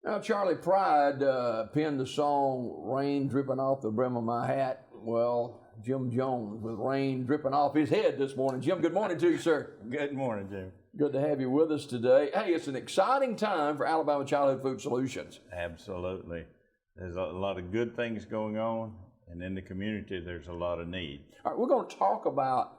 Now, Charlie Pride penned the song Rain Dripping Off the Brim of My Hat. Well, Jim Jones with rain dripping off his head this morning. Jim, good morning to you, sir. Good morning, Jim. Good to have you with us today. Hey, it's an exciting time for Alabama Childhood Food Solutions. Absolutely. There's a lot of good things going on, and in the community, there's a lot of need. All right, we're going to talk about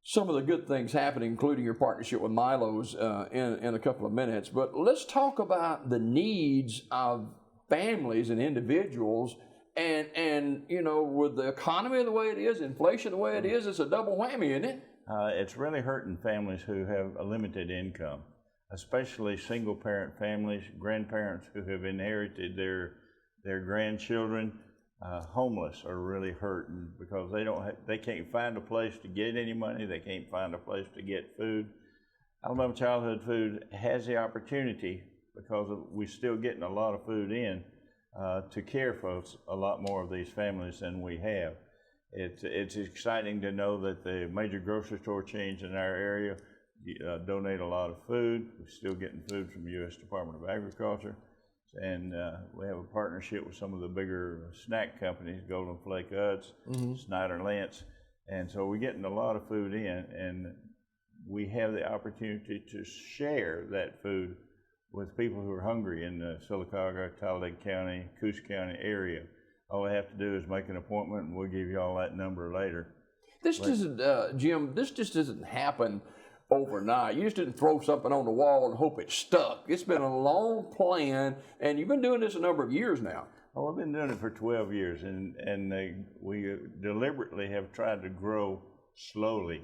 some of the good things happening, including your partnership with Milo's in a couple of minutes. But let's talk about the needs of families and individuals. And you know, with the economy the way it is, inflation the way it is, it's a double whammy, isn't it? It's really hurting families who have a limited income, especially single-parent families, grandparents who have inherited their grandchildren. Homeless are really hurting because they can't find a place to get any money. They can't find a place to get food. Alabama Childhood Food has the opportunity, because we're still getting a lot of food in, to care for a lot more of these families than we have. It's exciting to know that the major grocery store chains in our area donate a lot of food. We're still getting food from the U.S. Department of Agriculture. And we have a partnership with some of the bigger snack companies, Golden Flake Uds, Snyder Lance. And so we're getting a lot of food in, and we have the opportunity to share that food with people who are hungry in the Sylacauga, Talladega County, Coos County area. All they have to do is make an appointment, and we'll give you all that number later. This doesn't, Jim, this just doesn't happen overnight. You just didn't throw something on the wall and hope it stuck. It's been a long plan, and you've been doing this a number of years now. Oh, I've been doing it for 12 years, and we deliberately have tried to grow slowly.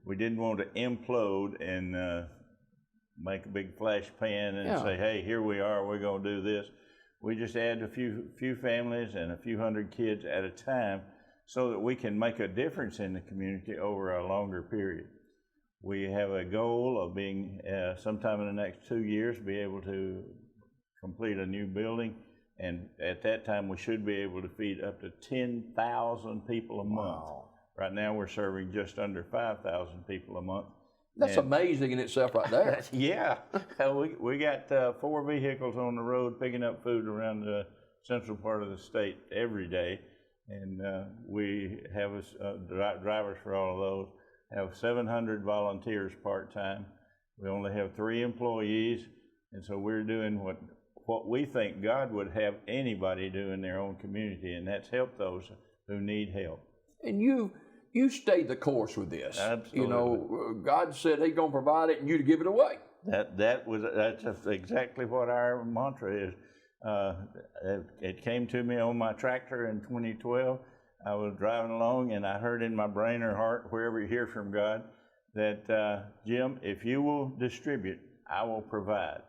We didn't want to implode and make a big flash pan and say, hey, here we are, we're going to do this. We just add a few families and a few hundred kids at a time so that we can make a difference in the community over a longer period. We have a goal of being, sometime in the next 2 years, be able to complete a new building. And at that time, we should be able to feed up to 10,000 people a month. Right now, we're serving just under 5,000 people a month. That's amazing in itself right there. Yeah. We got 4 vehicles on the road picking up food around the central part of the state every day. And we have drivers for all of those. Have 700 volunteers part-time. We only have 3 employees, and so we're doing what we think God would have anybody do in their own community, and that's help those who need help. And you stayed the course with this. Absolutely. You know, God said He's going to provide it, and you to give it away. That's exactly what our mantra is. It came to me on my tractor in 2012. I was driving along, and I heard in my brain or heart, wherever you hear from God, that, Jim, if you will distribute, I will provide.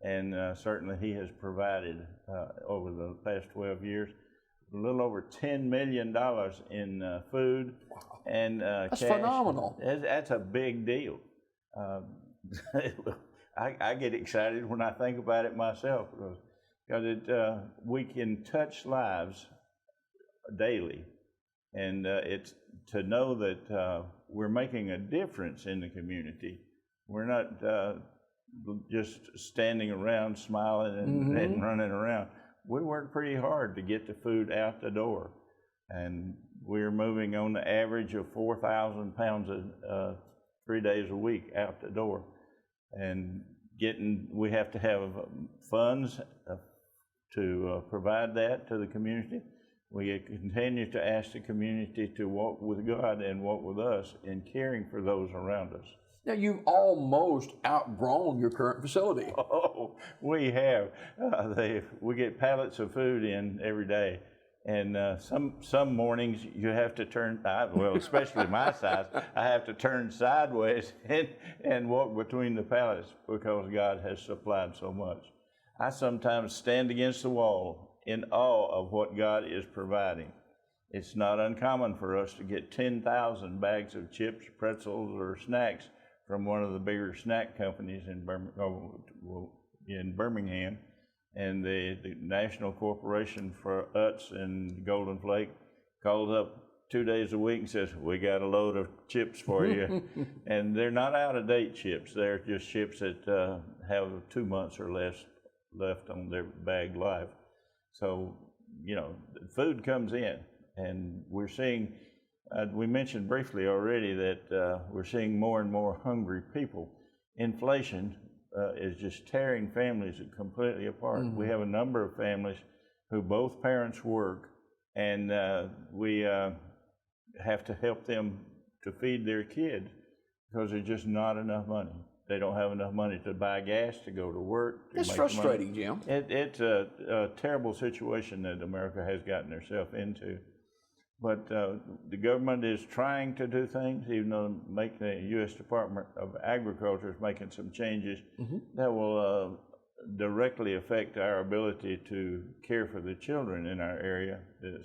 And certainly He has provided over the past 12 years, a little over $10 million in food and That's cash. phenomenal. That's a big deal. I get excited when I think about it myself, because we can touch lives daily, and it's to know that we're making a difference in the community. We're not just standing around smiling and running around. We work pretty hard to get the food out the door, and we're moving on the average of 4,000 pounds 3 days a week out the door, and we have to have funds to provide that to the community. We continue to ask the community to walk with God and walk with us in caring for those around us. Now, you've almost outgrown your current facility. Oh, we have. We get pallets of food in every day. And some mornings you have to turn, well, especially my size, I have to turn sideways and walk between the pallets because God has supplied so much. I sometimes stand against the wall in awe of what God is providing. It's not uncommon for us to get 10,000 bags of chips, pretzels, or snacks from one of the bigger snack companies in Birmingham. And the National Corporation for Utz and Golden Flake calls up 2 days a week and says, we got a load of chips for you. And they're not out-of-date chips. They're just chips that have 2 months or less left on their bagged life. So, food comes in, and we're seeing, we mentioned briefly already that we're seeing more and more hungry people. Inflation is just tearing families completely apart. We have a number of families who both parents work, and we have to help them to feed their kids because there's just not enough money. They don't have enough money to buy gas, to go to work. It's frustrating, Jim. It's a terrible situation that America has gotten herself into. But the government is trying to do things, even though the U.S. Department of Agriculture is making some changes that will directly affect our ability to care for the children in our area,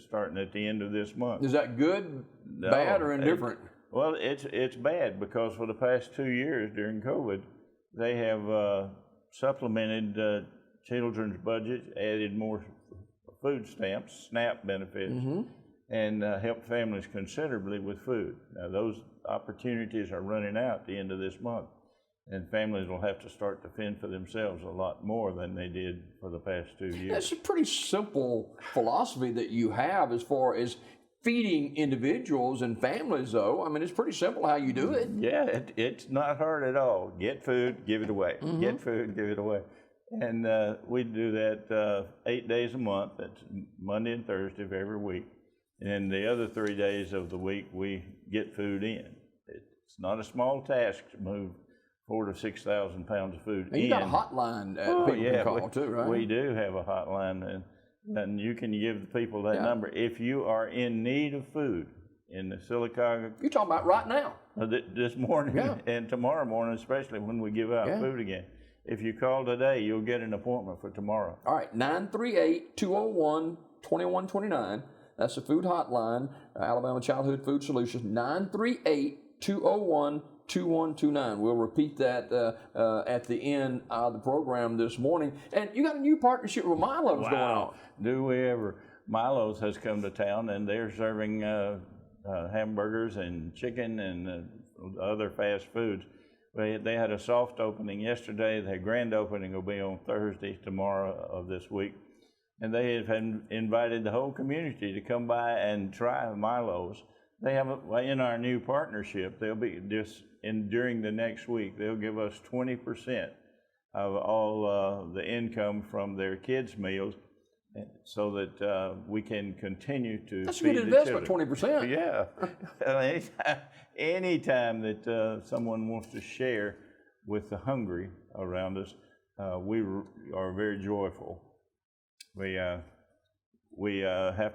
starting at the end of this month. Is that good, bad, or indifferent? Well, it's bad because for the past 2 years during COVID, they have supplemented children's budgets, added more food stamps, SNAP benefits, and helped families considerably with food. Now, those opportunities are running out at the end of this month, and families will have to start to fend for themselves a lot more than they did for the past 2 years. That's a pretty simple philosophy that you have as far as feeding individuals and families, though. I mean, it's pretty simple how you do it. Yeah, it's not hard at all. Get food, give it away. Get food, give it away. And we do that 8 days a month. That's Monday and Thursday of every week. And the other 3 days of the week, we get food in. It's not a small task to move 4,000 to 6,000 pounds of food in. And you got a hotline that people can call too, right? We do have a hotline, and you can give the people that number if you are in need of food in the Sylacauga. You're talking about right now. This morning and tomorrow morning, especially when we give out food again. If you call today, you'll get an appointment for tomorrow. All right, 938-201-2129. That's the food hotline, Alabama Childhood Food Solutions, 938-201-2129. We'll repeat that at the end of the program this morning. And you got a new partnership with Milo's going on. Do we ever? Milo's has come to town, and they're serving hamburgers and chicken and other fast foods. They had a soft opening yesterday. Their grand opening will be on Thursday, tomorrow of this week. And they have invited the whole community to come by and try Milo's. They have, in our new partnership, they'll be during the next week, they'll give us 20% of all the income from their kids' meals, so that we can continue to That's a feed good the investment, children. 20%. Yeah. Anytime that someone wants to share with the hungry around us, we are very joyful. We have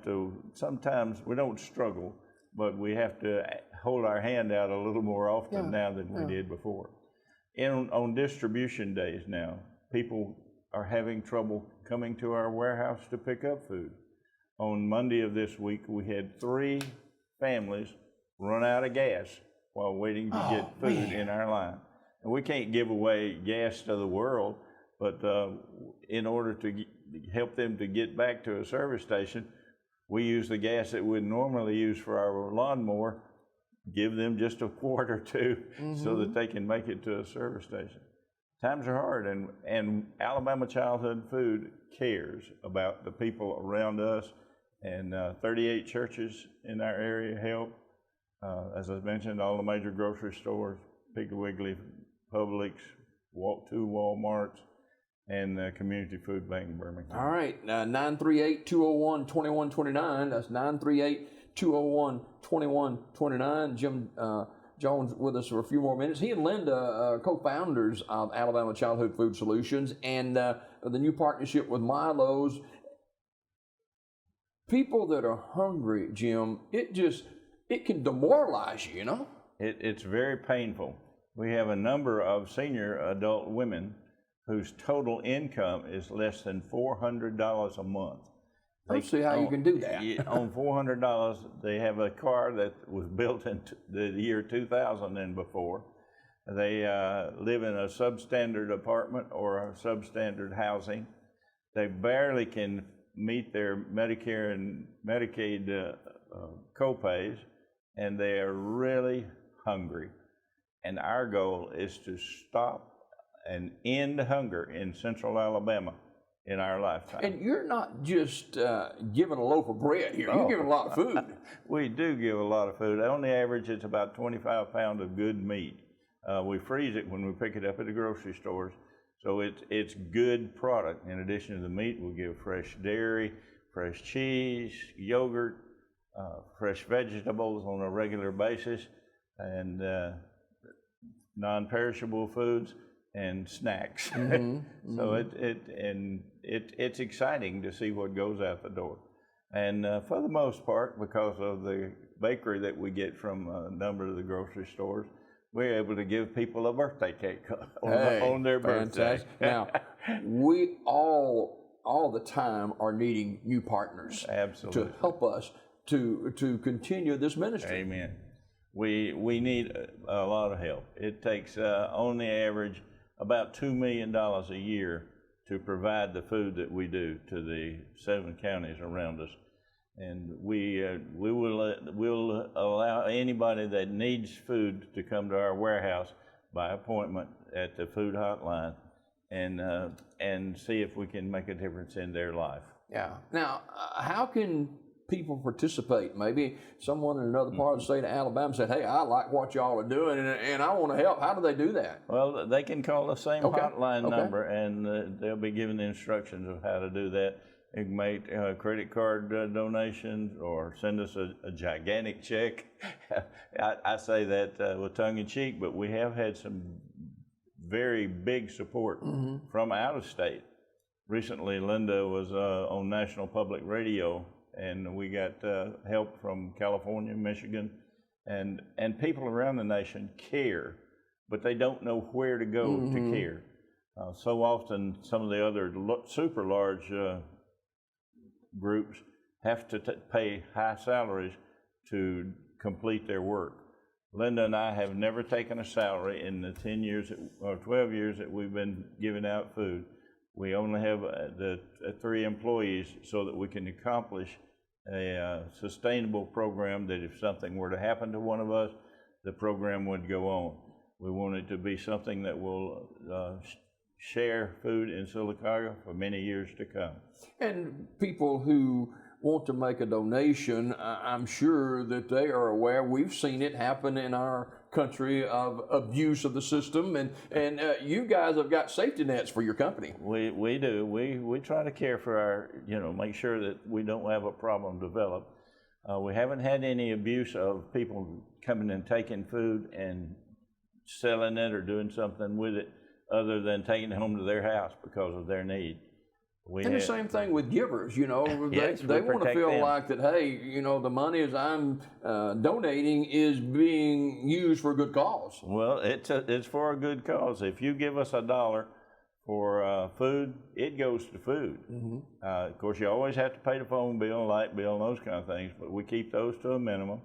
to, sometimes we don't struggle, but we have to hold our hand out a little more often now than we did before. On distribution days now, people are having trouble coming to our warehouse to pick up food. On Monday of this week, we had 3 families run out of gas while waiting to get food in our line. And we can't give away gas to the world, but in order to help them to get back to a service station, we use the gas that we'd normally use for our lawnmower, give them just a quart or 2 so that they can make it to a service station. Times are hard, and Alabama Childhood Food cares about the people around us, and 38 churches in our area help. As I mentioned, all the major grocery stores, Piggly Wiggly, Publix, 2 Walmarts, and the Community Food Bank in Birmingham. All right, 938-201-2129. That's 938-201-2129. Jim Jones with us for a few more minutes. He and Linda are co-founders of Alabama Childhood Food Solutions and the new partnership with Milo's. People that are hungry, Jim, it can demoralize you, you know? It's very painful. We have a number of senior adult women whose total income is less than $400 a month. I don't see how you can do that. On $400, they have a car that was built in the year 2000 and before. They live in a substandard apartment or a substandard housing. They barely can meet their Medicare and Medicaid copays, and they are really hungry. And our goal is to stop and end hunger in central Alabama in our lifetime. And you're not just giving a loaf of bread here. You're giving a lot of food. We do give a lot of food. On the average, it's about 25 pounds of good meat. We freeze it when we pick it up at the grocery stores, so it's good product. In addition to the meat, we give fresh dairy, fresh cheese, yogurt, fresh vegetables on a regular basis, and non-perishable foods and snacks. So it's exciting to see what goes out the door. And for the most part, because of the bakery that we get from a number of the grocery stores, we're able to give people a birthday cake on their birthday. Now, we all the time are needing new partners. Absolutely. To help us to continue this ministry. Amen. We need a lot of help. It takes, on the average, about $2 million a year to provide the food that we do to the 7 counties around us. And we'll allow anybody that needs food to come to our warehouse by appointment at the food hotline and see if we can make a difference in their life. Yeah. Now, how can people participate? Maybe someone in another part of the state of Alabama said, hey, I like what y'all are doing and I want to help. How do they do that? Well, they can call the same hotline number, and they'll be given the instructions of how to do that. You can make credit card donations or send us a gigantic check. I say that with tongue in cheek, but we have had some very big support from out of state. Recently, Linda was on National Public Radio, and we got help from California, Michigan, and people around the nation care, but they don't know where to go to care. So often, some of the other super large groups have to pay high salaries to complete their work. Linda and I have never taken a salary in the 10 years or 12 years that we've been giving out food. We only have the 3 employees so that we can accomplish a sustainable program that if something were to happen to one of us, the program would go on. We want it to be something that will share food in Sylacauga for many years to come. And people who want to make a donation, I'm sure that they are aware. We've seen it happen in our country of abuse of the system, and you guys have got safety nets for your company. We do. We try to care for our, make sure that we don't have a problem develop. We haven't had any abuse of people coming and taking food and selling it or doing something with it other than taking it home to their house because of their need. The same thing with givers, Yes, they want to feel them. like that, hey, the money as I'm donating is being used for a good cause. Well, it's for a good cause. If you give us $1 for food, it goes to food. Of course, you always have to pay the phone bill, light bill, and those kind of things, but we keep those to a minimum.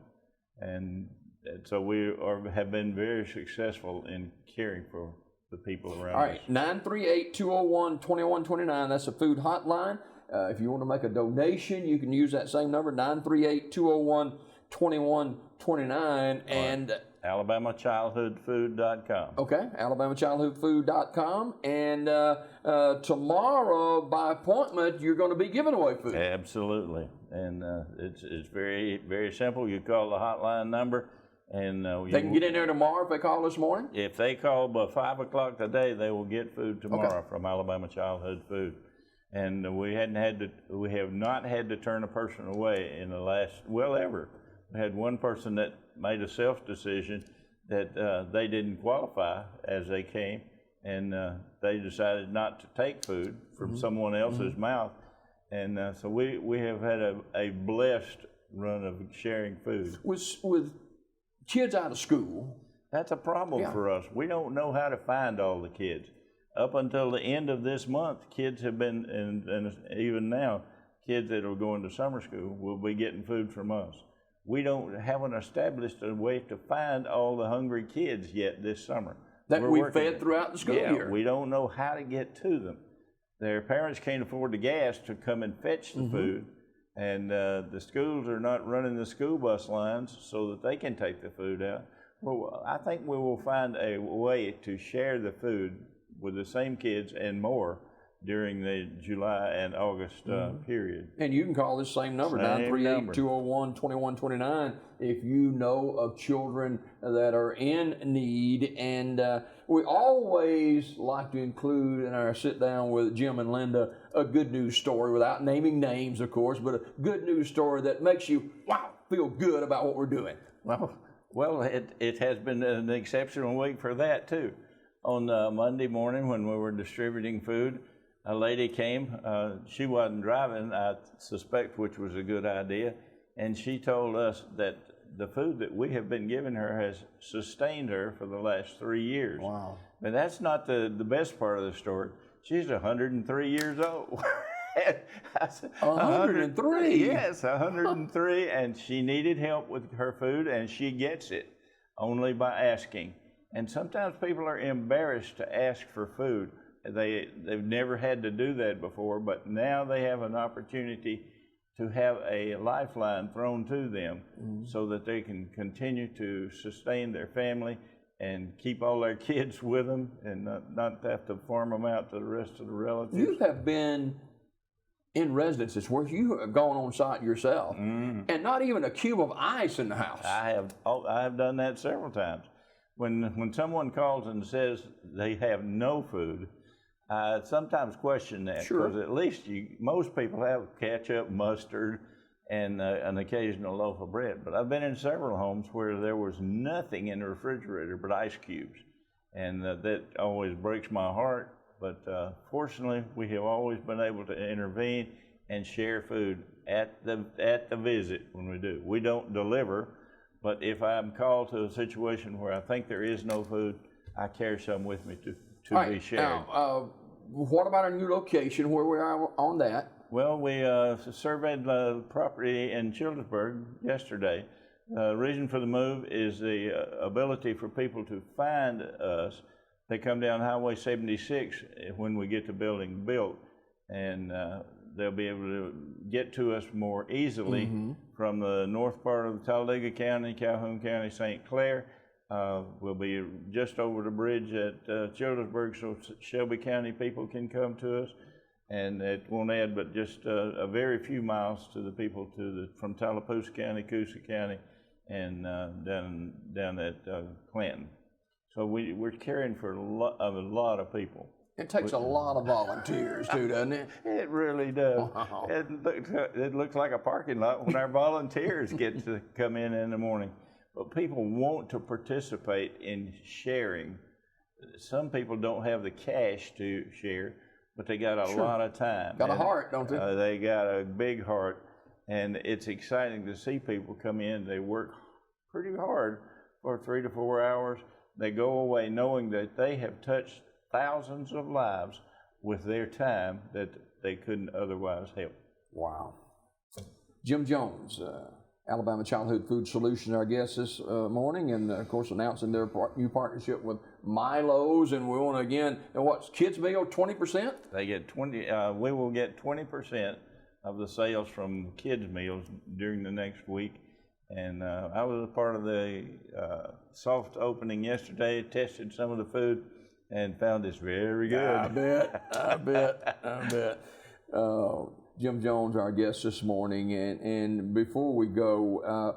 And so we have been very successful in caring for the people around us. All right, 938-201-2129. That's a food hotline. If you want to make a donation, you can use that same number, 938-201-2129. And AlabamaChildhoodFood.com. Okay, AlabamaChildhoodFood.com. And tomorrow, by appointment, you're going to be giving away food. Absolutely. And it's very, very simple. You call the hotline number. And they can get in there tomorrow if they call this morning? If they call by 5 o'clock today, they will get food tomorrow from Alabama Childhood Food. And we have not had to turn a person away in the last, ever. We had one person that made a self-decision that they didn't qualify as they came, and they decided not to take food from someone else's mouth. And so we have had a blessed run of sharing food. With kids out of school, that's a problem for us. We don't know how to find all the kids. Up until the end of this month, kids have been, and even now, kids that are going to summer school will be getting food from us. We haven't established a way to find all the hungry kids yet this summer. That we fed throughout the school year. We don't know how to get to them. Their parents can't afford the gas to come and fetch the food. And the schools are not running the school bus lines so that they can take the food out. Well, I think we will find a way to share the food with the same kids and more during the July and August period. And you can call this same number, 938-201-2129, if you know of children that are in need. And we always like to include in our sit down with Jim and Linda a good news story, without naming names, of course, but a good news story that makes you, wow, feel good about what we're doing. Well, it has been an exceptional week for that, too. On Monday morning when we were distributing food, a lady came. She wasn't driving, I suspect, which was a good idea, and she told us that the food that we have been giving her has sustained her for the last 3 years. Wow. But that's not the best part of the story. She's 103 years old. 103? Yes, 103, and she needed help with her food, and she gets it only by asking. And sometimes people are embarrassed to ask for food. They've never had to do that before, but now they have an opportunity to have a lifeline thrown to them so that they can continue to sustain their family and keep all their kids with them and not have to farm them out to the rest of the relatives. You have been in residences where you have gone on site yourself and not even a cube of ice in the house. I have done that several times. When someone calls and says they have no food, I sometimes question that, because at least most people have ketchup, mustard, and an occasional loaf of bread. But I've been in several homes where there was nothing in the refrigerator but ice cubes, and that always breaks my heart. But fortunately, we have always been able to intervene and share food at the visit when we do. We don't deliver, but if I'm called to a situation where I think there is no food, I carry some with me to be shared. Now, what about our new location? Where we are on that? Well, we surveyed the property in Childersburg yesterday. The reason for the move is the ability for people to find us. They come down Highway 76 when we get the building built, and they'll be able to get to us more easily from the north part of Talladega County, Calhoun County, St. Clair. We'll be just over the bridge at Childersburg, so Shelby County people can come to us, and it won't add but just a very few miles to the people from Tallapoosa County, Coosa County, and down at Clinton. So we're caring for a lot of people. It takes a lot of volunteers, too, doesn't it? It really does. Wow. It looks like a parking lot when our volunteers get to come in the morning. But people want to participate in sharing. Some people don't have the cash to share, but they got a lot of time. Got a heart, don't they? They got a big heart, and it's exciting to see people come in. They work pretty hard for 3 to 4 hours. They go away knowing that they have touched thousands of lives with their time that they couldn't otherwise help. Wow. Jim Jones, Alabama Childhood Food Solutions, our guest this morning, and of course announcing their new partnership with Milo's, and we want to again, and what's kids meal, 20%? They get 20. We will get 20% of the sales from kids meals during the next week, and I was a part of the soft opening yesterday. Tested some of the food and found it's very good. I bet. Jim Jones, our guest this morning, and before we go,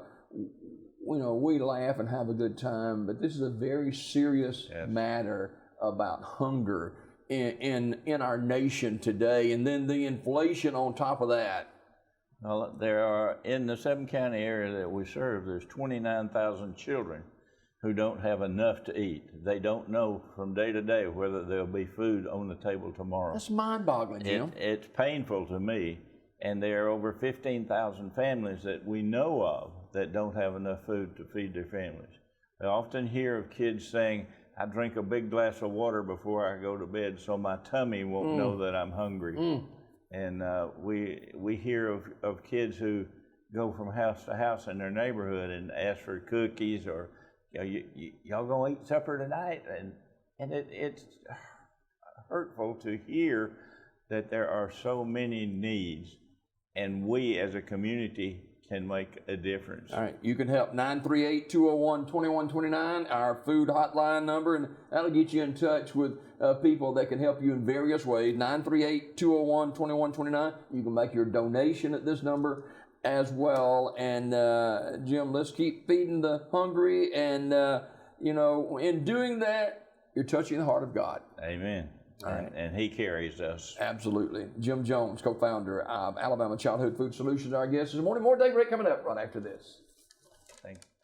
we laugh and have a good time, but this is a very serious matter about hunger in our nation today, and then the inflation on top of that. Well, there are, in the 7-county area that we serve, there's 29,000 children who don't have enough to eat. They don't know from day to day whether there'll be food on the table tomorrow. That's mind-boggling, Jim. It's painful to me, and there are over 15,000 families that we know of that don't have enough food to feed their families. I often hear of kids saying, I drink a big glass of water before I go to bed so my tummy won't know that I'm hungry. And we hear of kids who go from house to house in their neighborhood and ask for cookies or, y'all gonna eat supper tonight? And it's hurtful to hear that there are so many needs, and we as a community can make a difference. All right, you can help 938-201-2129, our food hotline number, and that'll get you in touch with people that can help you in various ways. 938-201-2129. You can make your donation at this number as well. And Jim, let's keep feeding the hungry, and in doing that, you're touching the heart of God. Amen. All right. And He carries us. Absolutely. Jim Jones, co-founder of Alabama Childhood Food Solutions, our guest this morning. More Daybreak coming up right after this. Thank you.